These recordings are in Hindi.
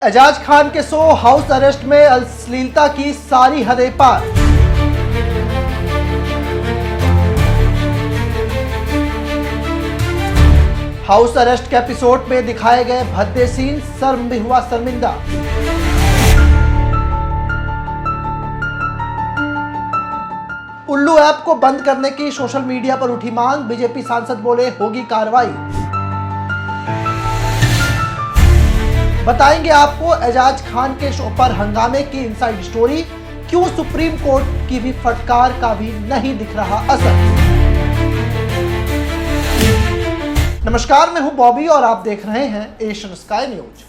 एजाज खान के शो हाउस अरेस्ट में अश्लीलता की सारी हदें पार। हाउस अरेस्ट के एपिसोड में दिखाए गए भद्दे सीन, शर्म भी हुआ शर्मिंदा। उल्लू ऐप को बंद करने की सोशल मीडिया पर उठी मांग, बीजेपी सांसद बोले होगी कार्रवाई। बताएंगे आपको एजाज खान के शो पर हंगामे की इनसाइड स्टोरी, क्यों सुप्रीम कोर्ट की भी फटकार का भी नहीं दिख रहा असर। नमस्कार, मैं हूं बॉबी और आप देख रहे हैं Asian Sky News.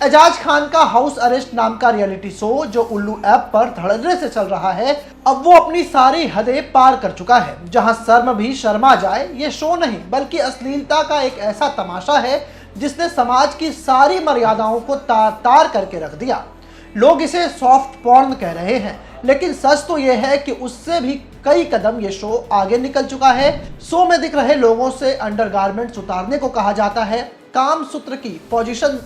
Ajaz Khan का हाउस अरेस्ट नाम का रियलिटी शो जो उल्लू ऐप पर धड़ल्ले से चल रहा है, अब वो अपनी सारी हदें पार कर चुका है। जहां शर्म भी शर्मा जाए, ये शो नहीं बल्कि अश्लीलता का एक ऐसा तमाशा है जिसने समाज की सारी मर्यादाओं को तार तार करके रख दिया। लोग इसे सॉफ्ट पॉर्न कह रहे हैं, लेकिन सच तो यह है कि उससे भी कई कदम ये शो आगे निकल चुका है। शो में दिख रहे लोगों से अंडरगारमेंट्स उतारने को कहा जाता है, काम सूत्र की पोजीशन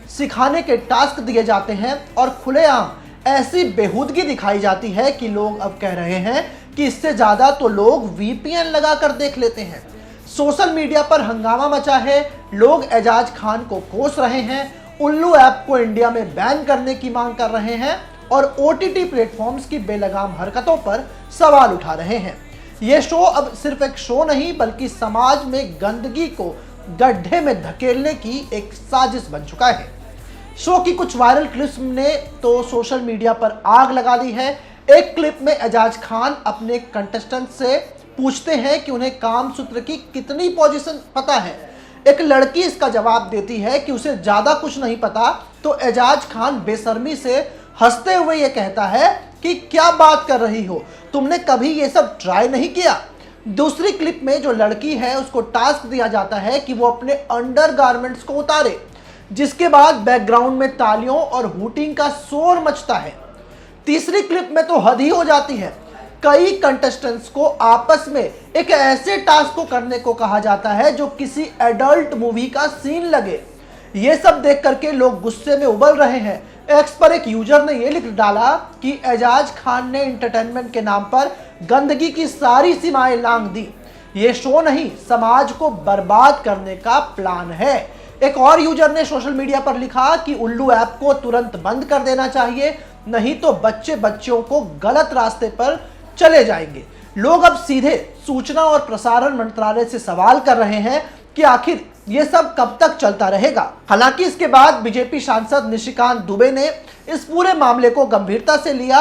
सिखाने के टास्क दिए जाते हैं और खुलेआम ऐसी बेहूदगी दिखाई जाती है कि लोग अब कह रहे हैं कि इससे ज्यादा तो लोग वीपीएन लगाकर देख लेते हैं। सोशल मीडिया पर हंगामा मचा है, लोग एजाज खान को कोस रहे हैं, उल्लू ऐप को इंडिया में बैन करने की मांग कर रहे हैं और ओटीटी प्लेटफॉर्म्स की बेलगाम हरकतों पर सवाल उठा रहे हैं। यह शो अब सिर्फ एक शो नहीं बल्कि समाज में गंदगी को गड्ढे में धकेलने की एक साजिश बन चुका है। शो की कुछ वायरल क्लिप्स ने तो सोशल मीडिया पर आग लगा दी है। एक क्लिप में एजाज खान अपने कंटेस्टेंट से पूछते हैं कि उन्हें काम सूत्र की कितनी पोजीशन पता है। एक लड़की इसका जवाब देती है कि उसे ज्यादा कुछ नहीं पता, तो एजाज खान बेशर्मी से हंसते हुए ये कहता है कि क्या बात कर रही हो, तुमने कभी ये सब ट्राई नहीं किया। दूसरी क्लिप में जो लड़की है उसको टास्क दिया जाता है कि वो अपने अंडरगारमेंट्स को उतारे, जिसके बाद बैकग्राउंड में तालियों और हूटिंग का शोर मचता है। तीसरी क्लिप में तो हद ही हो जाती है, कई कंटेस्टेंट्स को आपस में एक ऐसे टास्क को करने को कहा जाता है जो किसी एडल्ट मूवी का सीन लगे। ये सब देख करके लोग गुस्से में उबल रहे हैं। एक्स पर एक यूजर ने ये लिख डाला कि एजाज खान ने एंटरटेनमेंट के नाम पर गंदगी की सारी सीमाएं लांघ दी। ये शो नहीं, समाज को बर्बाद करने का प्लान है। एक और यूजर ने सोशल मीडिया पर लिखा कि उल्लू ऐप को तुरंत बंद कर देना चाहिए, नहीं तो बच्चों को गलत रास्ते पर चले जाएंगे। लोग अब सीधे सूचना और प्रसारण मंत्रालय से सवाल कर रहे हैं कि आखिर ये सब कब तक चलता रहेगा। हालांकि इसके बाद बीजेपी सांसद निशिकांत दुबे ने इस पूरे मामले को गंभीरता से लिया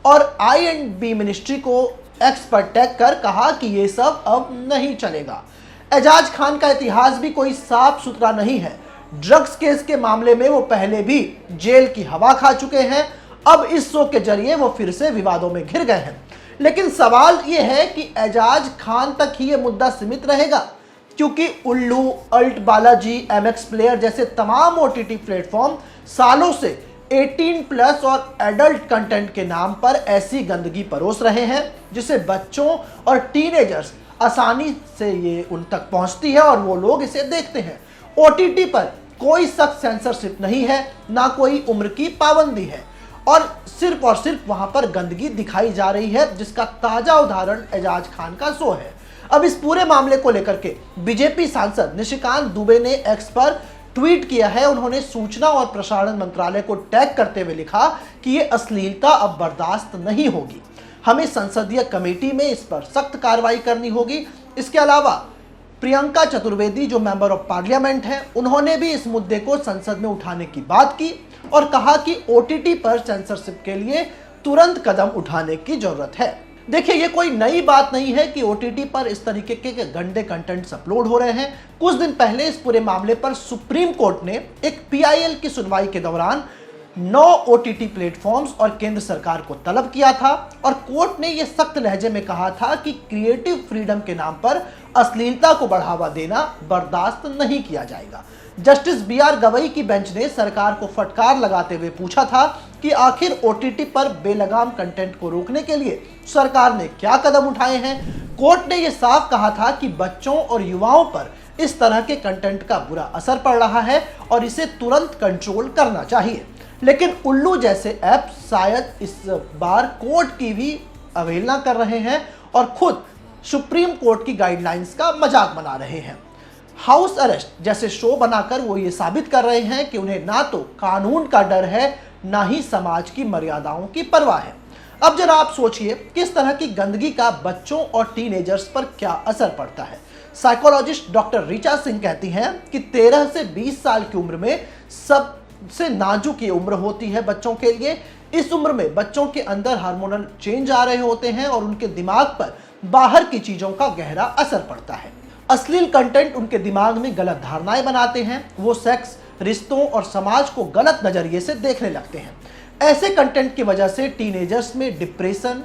और आई&बी मिनिस्ट्री को एक्स पर टैग कर कहा कि ये सब अब नहीं चलेगा। एजाज खान का इतिहास भी कोई साफ सुथरा नहीं है। ड्रग्स केस के मामले में वो पहले भी जेल की हवा खा चुके हैं। अब इस शो के जरिए वो फिर से विवादों में घिर गए हैं। लेकिन सवाल ये है कि एजाज खान तक ही ये मुद्दा सीमित रहेगा, क्योंकि उल्लू, अल्ट बालाजी, एमएक्स प्लेयर जैसे तमाम ओटीटी प्लेटफॉर्म सालों से 18+ और एडल्ट कंटेंट के नाम पर ऐसी गंदगी परोस रहे हैं जिसे बच्चों और टीनेजर्स आसानी से ये उन तक पहुंचती है और वो लोग इसे देखते हैं। ओटीटी पर कोई सख्त सेंसरशिप नहीं है, ना कोई उम्र की पाबंदी है और सिर्फ वहां पर गंदगी दिखाई जा रही है, जिसका ताजा उदाहरण एजाज खान का शो है। अब इस पूरे मामले को लेकर के बीजेपी सांसद निशिकांत दुबे ने एक्स पर ट्वीट किया है। उन्होंने सूचना और प्रसारण मंत्रालय को टैग करते हुए लिखा कि ये अश्लीलता अब बर्दाश्त नहीं होगी, हमें संसदीय कमेटी में इस पर सख्त कार्रवाई करनी होगी। इसके अलावा प्रियंका चतुर्वेदी जो मेंबर ऑफ पार्लियामेंट हैं, उन्होंने भी इस मुद्दे को संसद में उठाने की बात की और कहा कि ओटीटी पर सेंसरशिप के लिए तुरंत कदम उठाने की जरूरत है। देखिए, ये कोई नई बात नहीं है कि ओटीटी पर इस तरीके के गंदे कंटेंट्स अपलोड हो रहे हैं। कुछ दिन पहले इस पूरे मामले पर सुप्रीम कोर्ट ने एक पीआईएल की सुनवाई के दौरान 9 ओटीटी प्लेटफॉर्म्स और केंद्र सरकार को तलब किया था और कोर्ट ने यह सख्त लहजे में कहा था कि क्रिएटिव फ्रीडम के नाम पर अश्लीलता को बढ़ावा देना बर्दाश्त नहीं किया जाएगा। जस्टिस बीआर गवई की बेंच ने सरकार को फटकार लगाते हुए पूछा था कि आखिर ओटीटी पर बेलगाम कंटेंट को रोकने के लिए सरकार ने क्या कदम उठाए हैं। कोर्ट ने यह साफ कहा था कि बच्चों और युवाओं पर इस तरह के कंटेंट का बुरा असर पड़ रहा है और इसे तुरंत कंट्रोल करना चाहिए। लेकिन उल्लू जैसे ऐप शायद इस बार कोर्ट की भी अवहेलना कर रहे हैं और खुद सुप्रीम कोर्ट की गाइडलाइंस का मजाक बना रहे हैं। हाउस अरेस्ट जैसे शो बनाकर वो ये साबित कर रहे हैं कि उन्हें ना तो कानून का डर है, ना ही समाज की मर्यादाओं की परवाह है। अब जरा आप सोचिए किस तरह की गंदगी का बच्चों और टीनेजर्स पर क्या असर पड़ता है। साइकोलॉजिस्ट डॉक्टर ऋचा सिंह कहती हैं कि 13 से 20 साल की उम्र में सबसे नाजुक ये उम्र होती है बच्चों के लिए। इस उम्र में बच्चों के अंदर हार्मोनल चेंज आ रहे होते हैं और उनके दिमाग पर बाहर की चीजों का गहरा असर पड़ता है। अश्लील कंटेंट उनके दिमाग में गलत धारणाएं बनाते हैं। वो सेक्स, रिश्तों और समाज को गलत नजरिए से देखने लगते हैं। ऐसे कंटेंट की वजह से टीनेजर्स में डिप्रेशन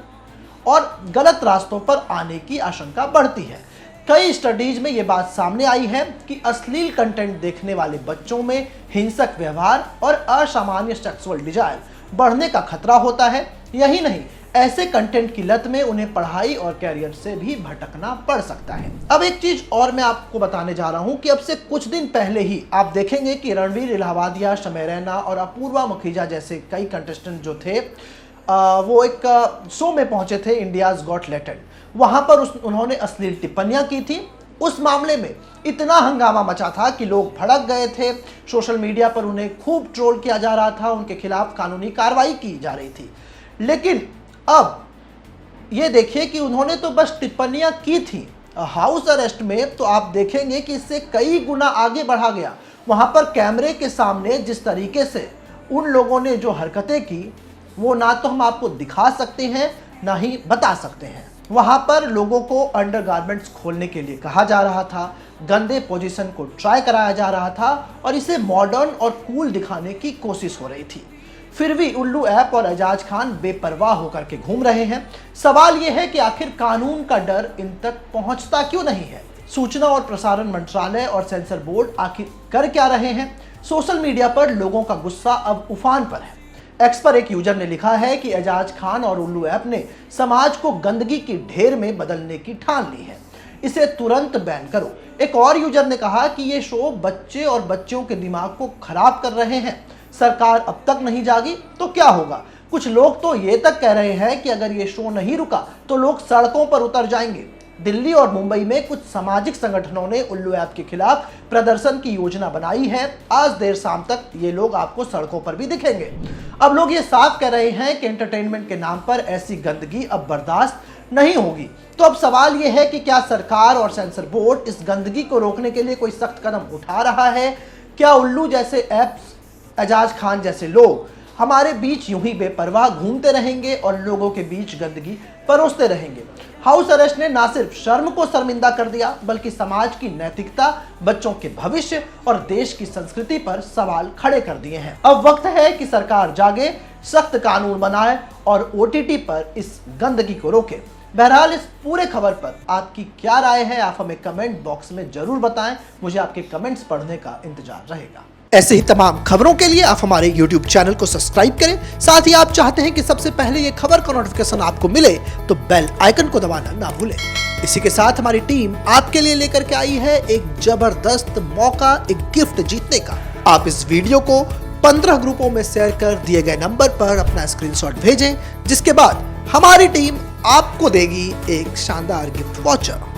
और गलत रास्तों पर आने की आशंका बढ़ती है। कई स्टडीज में ये बात सामने आई है कि अश्लील कंटेंट देखने वाले बच्चों में हिंसक व्यवहार और असामान्य सेक्सुअल डिजायर बढ़ने का खतरा होता है। यही नहीं, ऐसे कंटेंट की लत में उन्हें पढ़ाई और कैरियर से भी भटकना पड़ सकता है। अब एक चीज और मैं आपको बताने जा रहा हूं कि अब से कुछ दिन पहले ही आप देखेंगे कि रणवीर इलाहाबादिया, शमय रैना और अपूर्वा मुखीजा जैसे कई कंटेस्टेंट जो थे वो एक शो में पहुंचे थे, इंडियाज गॉट टैलेंट। वहां पर उन्होंने अश्लील टिप्पणियां की थी। उस मामले में इतना हंगामा मचा था कि लोग भड़क गए थे। सोशल मीडिया पर उन्हें खूब ट्रोल किया जा रहा था, उनके खिलाफ कानूनी कार्रवाई की जा रही थी। लेकिन अब ये देखिए कि उन्होंने तो बस टिप्पणियां की थी, हाउस अरेस्ट में तो आप देखेंगे कि इससे कई गुना आगे बढ़ा गया। वहां पर कैमरे के सामने जिस तरीके से उन लोगों ने जो हरकतें की वो ना तो हम आपको दिखा सकते हैं ना ही बता सकते हैं। वहां पर लोगों को अंडरगारमेंट्स खोलने के लिए कहा जा रहा था, गंदे पोजीशन को ट्राई कराया जा रहा था और इसे मॉडर्न और कूल दिखाने की कोशिश हो रही थी। फिर भी उल्लू ऐप और एजाज खान बेपरवाह होकर के घूम रहे हैं। सवाल यह है कि आखिर कानून का डर इन तक पहुंचता क्यों नहीं है? सूचना और प्रसारण मंत्रालय और सेंसर बोर्ड आखिर कर क्या रहे हैं? सोशल मीडिया पर लोगों का गुस्सा अब उफान पर है। एक्स पर एक यूजर ने लिखा है कि एजाज खान और उल्लू ऐप ने समाज को गंदगी की ढेर में बदलने की ठान ली है, इसे तुरंत बैन करो। एक और यूजर ने कहा कि ये शो बच्चे और बच्चियों के दिमाग को खराब कर रहे हैं, सरकार अब तक नहीं जागी तो क्या होगा। कुछ लोग तो ये तक कह रहे हैं कि अगर ये शो नहीं रुका तो लोग सड़कों पर उतर जाएंगे। दिल्ली और मुंबई में कुछ सामाजिक संगठनों ने उल्लू ऐप के खिलाफ प्रदर्शन की योजना बनाई है। आज देर शाम तक ये लोग आपको सड़कों पर भी दिखेंगे। अब लोग ये साफ कह रहे हैं कि एंटरटेनमेंट के नाम पर ऐसी गंदगी अब बर्दाश्त नहीं होगी। तो अब सवाल ये है कि क्या सरकार और सेंसर बोर्ड इस गंदगी को रोकने के लिए कोई सख्त कदम उठा रहा है? क्या उल्लू जैसे ऐप्स, एजाज खान जैसे लोग हमारे बीच यूं ही बेपरवाह घूमते रहेंगे और लोगों के बीच गंदगी परोसते रहेंगे? हाउस अरेस्ट ने ना सिर्फ शर्म को शर्मिंदा कर दिया बल्कि समाज की नैतिकता, बच्चों के भविष्य और देश की संस्कृति पर सवाल खड़े कर दिए हैं। अब वक्त है कि सरकार जागे, सख्त कानून बनाए और OTT पर इस गंदगी को रोके। बहरहाल इस पूरे खबर पर आपकी क्या राय है, आप हमें कमेंट बॉक्स में जरूर बताएं। मुझे आपके कमेंट्स पढ़ने का इंतजार रहेगा। ऐसे ही तमाम खबरों के लिए आप हमारे YouTube चैनल को सब्सक्राइब करें। साथ ही आप चाहते हैं कि सबसे पहले ये खबर का नोटिफिकेशन आपको मिले तो बेल आइकन को दबाना ना भूलें। इसी के साथ हमारी टीम आपके लिए लेकर के आई है एक जबरदस्त मौका, एक गिफ्ट जीतने का। आप इस वीडियो को 15 ग्रुपों में शेयर कर दिए गए नंबर पर अपना स्क्रीनशॉट भेजें, जिसके बाद हमारी टीम आपको देगी एक शानदार गिफ्ट वाउचर।